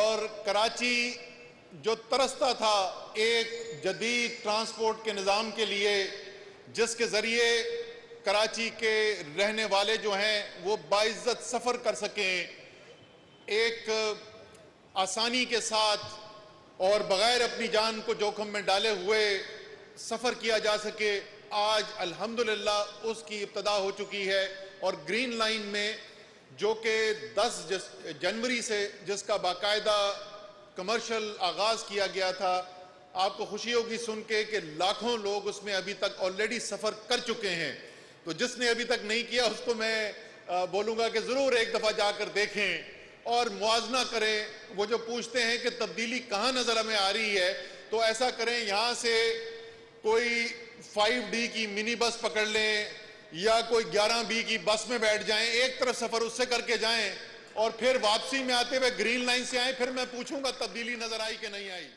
اور کراچی جو ترستا تھا ایک جدید ٹرانسپورٹ کے نظام کے لیے، جس کے ذریعے کراچی کے رہنے والے جو ہیں وہ باعزت سفر کر سکیں، ایک آسانی کے ساتھ اور بغیر اپنی جان کو جوخم میں ڈالے ہوئے سفر کیا جا سکے، آج الحمدللہ اس کی ابتدا ہو چکی ہے۔ اور گرین لائن میں جو کہ 10 جنوری سے جس کا باقاعدہ کمرشل آغاز کیا گیا تھا، آپ کو خوشی ہوگی سن کے کہ لاکھوں لوگ اس میں ابھی تک آلریڈی سفر کر چکے ہیں۔ تو جس نے ابھی تک نہیں کیا اس کو میں بولوں گا کہ ضرور ایک دفعہ جا کر دیکھیں اور موازنہ کریں۔ وہ جو پوچھتے ہیں کہ تبدیلی کہاں نظر ہمیں آ رہی ہے، تو ایسا کریں یہاں سے کوئی 5D کی منی بس پکڑ لیں یا کوئی 11B کی بس میں بیٹھ جائیں، ایک طرف سفر اس سے کر کے جائیں اور پھر واپسی میں آتے ہوئے گرین لائن سے آئیں، پھر میں پوچھوں گا تبدیلی نظر آئی کہ نہیں آئی۔